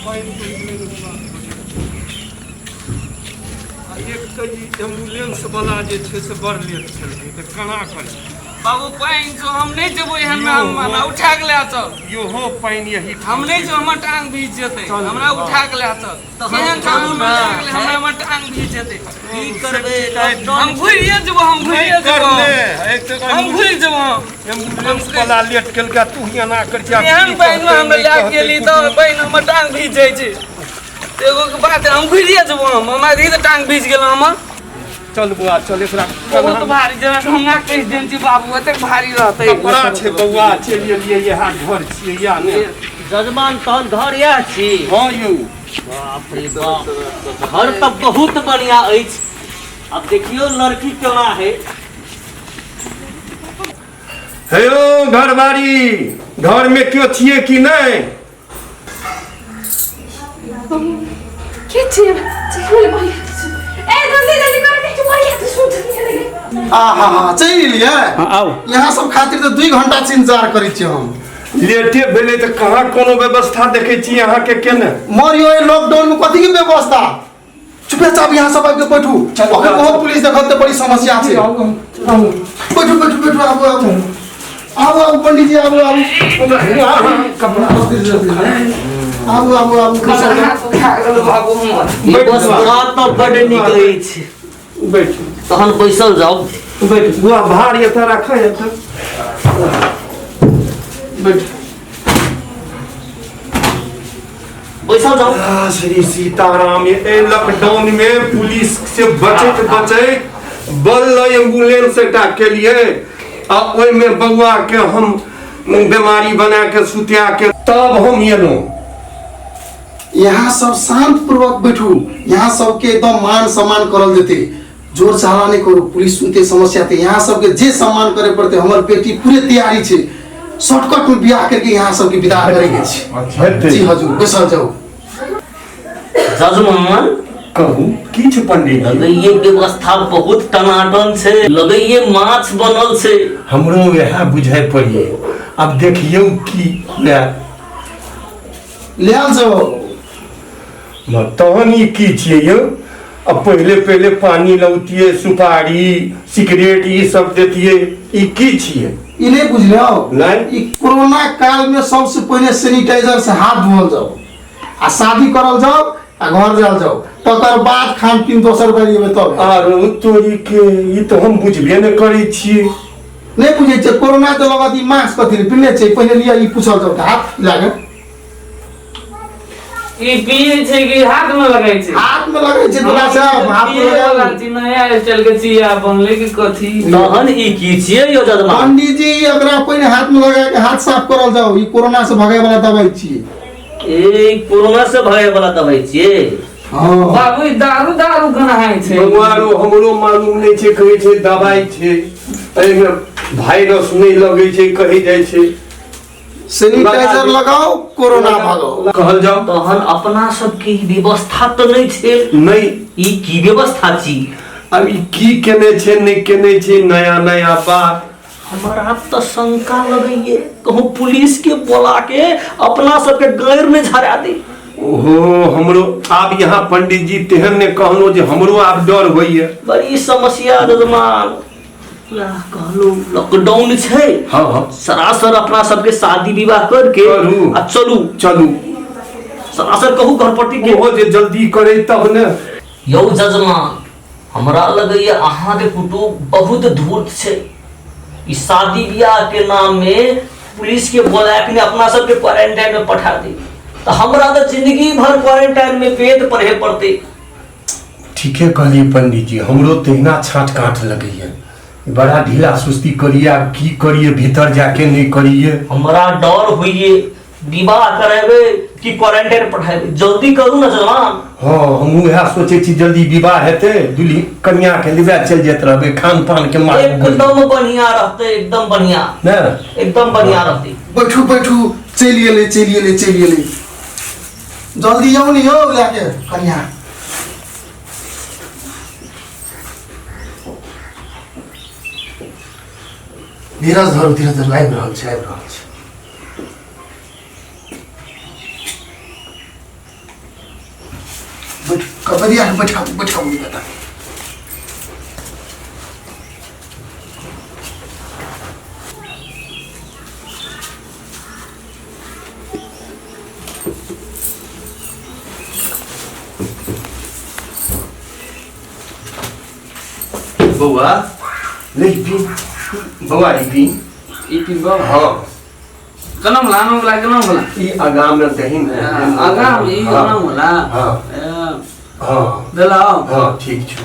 एक तो एम्बुलेंस वाला जे छै से बड़ लेट चलते तो कना करे बाबू पानी जो हम नहीं जबो एहन में हमरा उठा के ले चल यो हो पानी यही हम नहीं जो हमर टांग भीज जेते हमरा उठा के ले चल केहन काम में हमरा टांग भीज जेते की करबे हम भूलिए जबो हम भूल जबो एम्बुलेंस वाला लेट केल का तू हिया ना कर जा एहन पानी में हम ले गेली तो पानी हमर टांग भीज जाय छै एगो के बात हम भूलिए जबो हमरा दी तो टांग भीज गेल हम चल बुआ चल एकरा बहुत भारी जना ढंगा कह देन छी बाबू एते भारी रहतै कपड़ा छै बउआ चलिए लिए यहाँ घर छियै या ने जजमान तहन घर यह छी। हां यौ बाप रे बाप घर तो बहुत बढ़िया अछि। अब देखियो लड़की केना है। हेलो घरवारी घर में क्यों छिए कि नहीं के छिए चल भैया ए जल्दी जल्दी कर के भैया तो सुत नहीं हाँ चल लिए आओ यहाँ सब खातिर तो 2 घंटा से इंतजार करी छी हम लेटे भेले तो कहाँ कोनो व्यवस्था देखे छी यहाँ के केने मरियो लॉकडाउन में कथी के व्यवस्था चुपचाप यहाँ सब आके बैठू अगर बहुत पुलिस देखत तो बड़ी समस्या है। बैठू बैठू बैठू आओ पंडित जी आओ कपड़ा आओ बाबू हमर व्यवस्था तो बड़ नीक अछि। बैठू तहन बैसल जाओ बैठ बुआ भार ये तो रखा है तो बैठ बैसल जाओ। श्री सीताराम ये लॉकडाउन में पुलिस से बचत बल एम्बुलेंस एकटा के लिए आ ओइ में बउआ के हम बीमारी बना के सुतिया के तब हम एलौं। यहाँ सब शांत पूर्वक बैठू यहाँ सबके एकदम मान सम्मान करल देते जोर चाला नहीं करू पुलिस सुनते समस्या थे यहाँ सबके जे सम्मान करे पड़ते हमर बेटी पूरे तैयारी छे शॉर्टकट में ब्याह करके यहाँ सबके विदा करेंगे छे। जी हजूर बैसल जाओ। जजमान कहू की छै पंडित जी लगैये व्यवस्था बहुत टनाटन छे लगैये माछ बनल छे हमरो वह बुझाई पड़िए अब देखियो की ले आल जाओ तहन ई की छियै यौ अब पहले पानी लौतिए सुपारी सिगरेट ये सब देतिए ई की छियै ई नहीं बुझलियो नहीं ई कोरोना काल में सबसे पहले सैनिटाइजर से हाथ धोल जाओ आ शादी करल जाओ आ घर जाल जाओ तकर बाद खान पीन दोसर बारी में तब आरो तोरी के ई तो हम बुझबे न करै छियै नहीं बुझे छे कोरोना तो लगत ई मास्क कथि पिन्ने छे पहले लिया ई पूछल जाओ हाथ लागे ई पिए छै कि हाथ में लगाई छै हाथ में लगे छे तोरा से हाथ में लगा नया स्टाइल के चिया बनले कि कथी तहन ई की छियै यो जजमान। पंडित जी अगर पहले हाथ में लगा के हाथ साफ करल जाओ ई कोरोना से भागे वाला दवाई छिए। ए कोरोना से भागे वाला दवाई छियै। हां बाबू दारू गनाहाय छै भगवानो हमरो मालूम नहीं छै कहै छै दवाई छै एहि में वायरस नहीं लगे छै कहै जाय छै सैनिटाइजर लगाओ कोरोना भागो कहल जाओ तहन अपना सबके व्यवस्था तो नहीं छे नहीं ई की व्यवस्था छी। अब ई की केने छै नहीं केने छै नया बात हमारा तो शंका लगैये कहूँ पुलिस के बोला के अपना सबके गैर में झरा दे। ओहो हमरो आप यहाँ पंडित जी तेहन ने कहलो जे हमरो आप डर होइए बड़ी समस्या जजमान कहलो लॉकडाउन छे हाँ सरासर अपना सबके शादी विवाह करके करू। आ चलू सरासर कहू घरपट्टी के ओहो जे जल्दी करे तब ने यौ जजमान हमरा लगैये अहाँ के कुटुंब बहुत धूर्त छे ई शादी ब्याह के नाम में पुलिस के बोला के अपना सबके क्वारंटाइन में पठा दे तो हमरा तो जिंदगी भर क्वारंटाइन में पेट पढ़े पड़ते। ठीके कहलिए पंडित जी हमरो तहिना छाट काट लगैए बड़ा ढीला सुस्ती करिए अब की करिए भीतर जाके नहीं करिए हमरा डर हुई विवाह कराबे कि क्वारंटाइन पठाबे जल्दी करू ना जवान। हाँ हम वह सोचे छी जल्दी विवाह हेते दुल्ही कन्या के लिबा चल जात रहबे खान पान के मार एकदम बढ़िया रहते एकदम बढ़िया ना एकदम बढ़िया रहते। बैठू बैठू चलिए ले जल्दी आओ नहीं हो लाके कन्या धीरज धरू आबि रहल छै बढ़िया बैठाओ बैठाओ बेटा। बउआ नहीं पी बउआ ई पी ई पिबो हाँ कनम लानो वाला कनम वाला ई आगाम न कहीं आगाम ई कनम वाला हाँ हाँ देलाओ हाँ ठीक छौ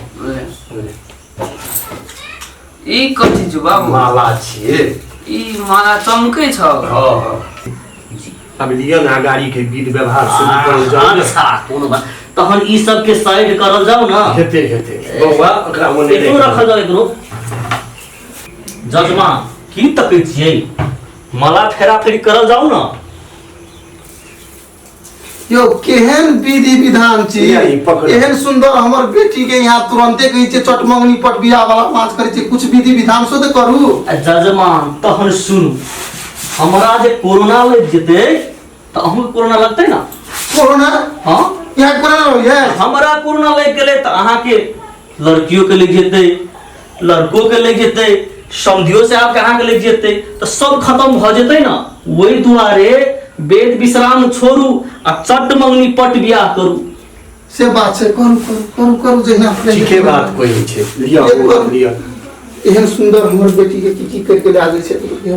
ई कथि छु बाबू माला छिए ई माला चमकै छ हाँ हाँ अब लिया ना गाड़ी के विध व्यवहार शुरू करल जाओ अच्छा कोनो बात तहन ई सब के साइड करल जाओ ना हेते हेते बउआ ओकरा ओने एकरो रखल जाओ एकरो जजमा की तकै छियै मला फेरा फेरी करल जाओ ना यो केहन विधि विधान छी यही पकड़। एहन सुंदर हमर बेटी के यहाँ तुरंते कहि छै चट मंगनी पट बियाह वाला पाँच करे छै कुछ विधि विधान शुद्ध करू। जजमान तहन सुनु हमरा जे कोरोना लग जेते त अहूँ कोरोना लगतै ना कोरोना हां यहाँ कोरोना हो गया हमरा कोरोना लग गेलै त अहाँ के लड़कियों के लग जेते लड़कों के लग जेते समधियो से आप कहाँ के लग जेते तो सब खत्म भ जेते ना वही दुआरे वेद विश्राम छोड़ू आ चट मंगनी पट बियाह करू से बात छै करू करू करू करू जहिना ठीके बात कोई छै लिया बउआ लिया एहन सुंदर हमर बेटी के की करके ले आगे छै हे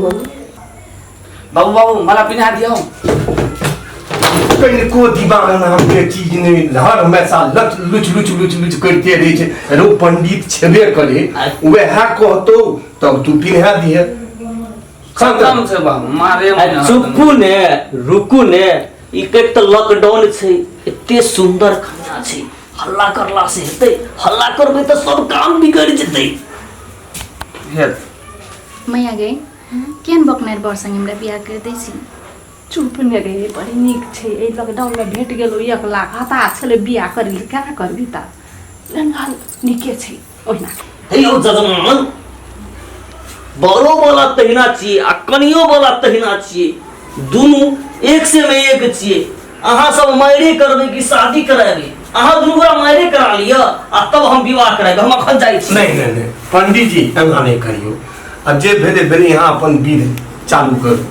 बाबू बाबू मला पिना दियो कहीं को दीवाना नाम के चीज नहीं हर हमेशा लच लुच लुच लुच लुच करते रहे छै रो पंडित छेबे करे वह कहतो तब तू पिन्हा दिए खत्म छै बाबू मारे चुप्पू ने रुकू ने ई कट त लॉकडाउन छै एते सुंदर खाना छै हल्ला करला से हेतै हल्ला करबै त सब काम बिगड़ जेतै हेत मैया गए केहन बकनार बर संग हमरा बियाह कर दै छी चुप ने रे बड़ी नीक छै ए लॉकडाउन में भेट गेलो 1 लाख हता छले बियाह करी क्या करबी ता लंगाल नीके छै ओहिना हे यौ जजमान बड़ो वाला तहिना छियै आ कनियो वाला तहिना छियै दुनू एक से में एक छियै अहाँ सब मायरे करबै कि शादी कराबै अहाँ दुनू गोरा मायरे करा लिअ आ तब हम विवाह कराबै हम अखन जाइ छी नहीं नहीं नहीं पंडित जी एना नहीं करियो अब जे भेले भेले यहाँ अपन विध चालू करू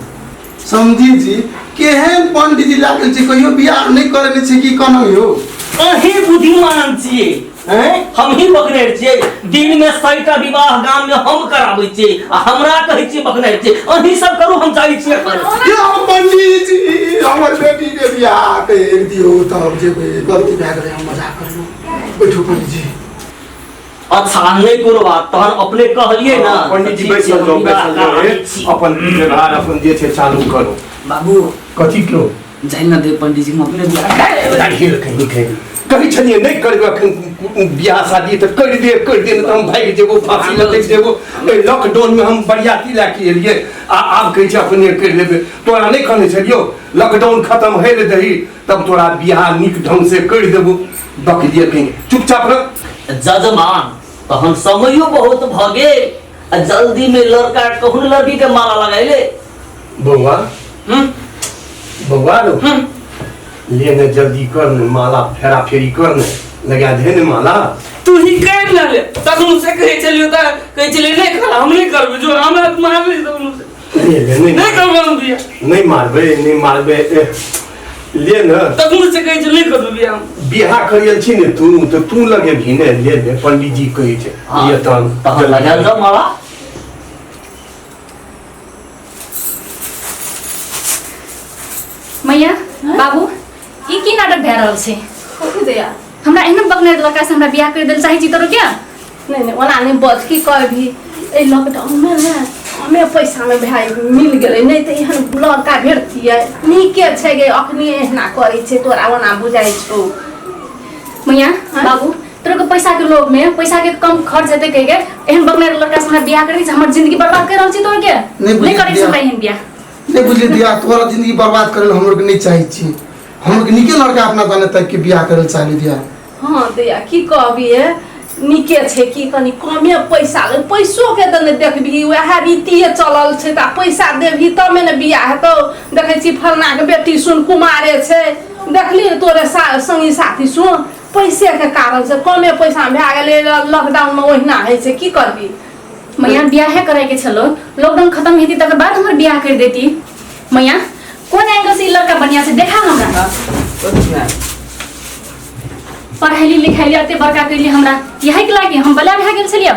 समझी जी केहन पंडित जी लागल छै कहियो बियाह नहीं करे छै कि कनो यो अहीं बुद्धिमान छियै हैं हम ही बकनेर छियै दिन में 100टा विवाह गाम में हम कराबै छियै आ हमरा कहै छियै बकनेर छियै अहीं सब करू हम जाइ छियै यो पंडित जी हमर बेटी के बियाह कर दियो तब जेबै गलती भए गेलै हम मजाक करलहुँ बैठो पंडित जी अच्छा नहीं कोनो बात तहन अपने कहलिए ना पंडित जी बैसल जाओ अपन विध व्यवहार अपन जे छै चालू करू बाबू कथी क्यों जाइन न दे पंडित जी हम अपने बियाह कही छलिए नहीं करबे बियाह शादी तो कर दे तो हम भाग जेबो फांसी लटक जेबो लॉकडाउन में हम बरियाती लेके एलिए आब कहे छै अपने कर लेबे तोरा नहीं कहने छलियो लॉकडाउन खत्म होय ले दही तब तोरा बियाह निक ढंग से कर देबो बक दिए कहीं चुपचाप रह जजमान तहन समयो बहुत भ गेल जल्दी में लड़का कहूँ लड़की के माला लगाइले बउआ बउआ रो लेने जल्दी कर ने माला फेरा फेरी कर ने लगा दे ने माला तू ही कर ले तखन से कहे चलियो त कहे चले नहीं कर हम नहीं करबे जो हमरा मारबे तखन ले नहीं करबे हम बियाह नहीं मारबे ले न तखन से कहे चले नहीं करबे बियाह बियाह करियल छी ने तू लगे भी ने ले पंडित जी कहे छै ये तहन लगाल जाओ माला मैया बाबू ई की नाटक भए रहल छै कथि दे यार हमरा एहन बकनार लड़का से हमरा बियाह कर देल चाहे छी तोरो क्या नहीं ओना नहीं बच की कहबी ए लॉकडाउन में ना हमें पैसा में भाई मिल गेलै नहीं तो एहन लड़का भेटतियै नीके छै गे अखनी एहना करै छै तोरा ओना बुझाइ छौ मैया बाबू तोरो के पैसा के लोभ में पैसा के कम खर्च हेते कह के एहन बकनार लड़का से हमरा बियाह करे छी हमर जिंदगी बर्बाद कर रहल छी तोर के नहीं करे छी हमरा एहन बियाह नहीं बुझलिए दिया तोरा जिंदगी बर्बाद करे हम लोग नहीं चाहे छी हम लोग निके लड़का अपना जाने तक के बियाह करे चाहे दिया हाँ दिया की कहबी है नीके छै कि कनी कमे पैसा ले पैसो के त ने देखबी वएह रीतिए चलल छै त पैसा देबही तब में ने बियाह हेतौ देखै छी फलना के बेटी सुन कुमारे छै देखली तोरे संगी साथी सुन पैसे के कारण से कमे पैसा में भए गेलै लॉकडाउन में ओहिना होइ छै की करबी मैया बियाहे करे के छलो लॉकडाउन खत्म हेती तकर बाद हमर बियाह कर देती मैया कोन एंगल से ई लड़का बढ़िया से देखा हमरा पढ़ाई लिखाई एते बड़का कर लिए हमरा यही के लागी हम बला भए गेल छलियै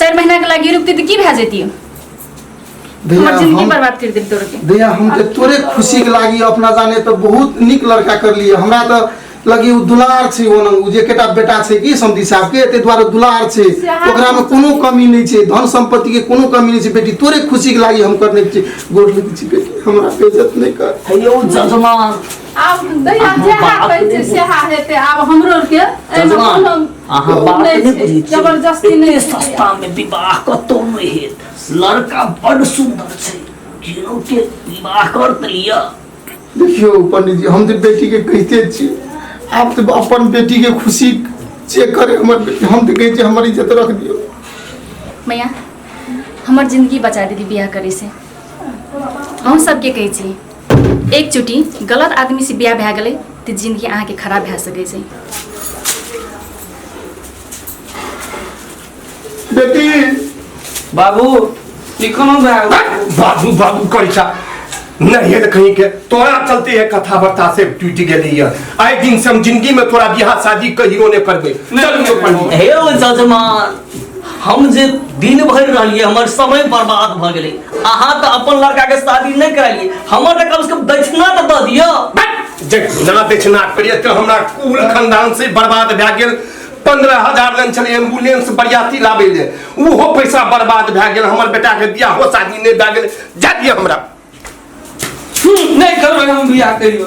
4 महीना के लागी रुकती तो की भए जेती हमर जिंदगी बर्बाद कर देब तोर के भैया हम तो तोरे खुशी के लागी अपना जाने तो बहुत निक लड़का कर लिए हमरा तो लगी उ दुलार छै ओना उ जे केटा बेटा छै की समझी साहब के एते द्वारा दुलार छै ओकरा में कोनो कमी नहीं छै धन संपत्ति के कोनो कमी नहीं छै बेटी तोरे खुशी के लागी हम करने छी गोर लगी छी बेटी हमरा बेइज्जत नहीं कर हेयो जजमान आब दैया जेहा कहै छै सेहा हेतै आब हमरो के जजमान अहाँ बात नहीं बुझी जबरदस्ती नहीं सस्ता में विवाह कतो नहीं हेत लड़का बड़ सुंदर छै केनो के विवाह कर लिया देखियो पंडित जी हम तो बेटी के कहते छी आप तो अपन बेटी के खुशी चेक करे हमर बेटी हम तो कहै छी हमर इज्जत रख दियो मैया हमर जिंदगी बचा दीदी बियाह करे से हम सबके कहै छी एक चुटी गलत आदमी से बियाह भए गेलै तऽ जिंदगी अहाँ के खराब भए सकै छै बेटी बाबू ई कोनो बाबू बाबू करिसा नहीं है कहीं के तोरा चलते है कथा बर्ता से टूट गई है आए दिन से हम जिंदगी में तोरा बियाह शादी कहियो ने करबे हे जजमान हम जे दिन भर रहिए हमर समय बर्बाद भ गेलै अहाँ तो अपन लड़का के शादी नहीं कराइए हमर कम से कम दक्षिणा तो द दियो दक्षिणा दक्षिणा करिए तो हमरा कुल खानदान से बर्बाद भए गेल 15,000 रन चले एम्बुलेंस बरियाती लाबे ले ओहो पैसा बर्बाद भए गेल हमर बेटा के बियाह हो शादी नहीं भए गेल जा दिए हमरा नहीं करबै हम बियाह करियो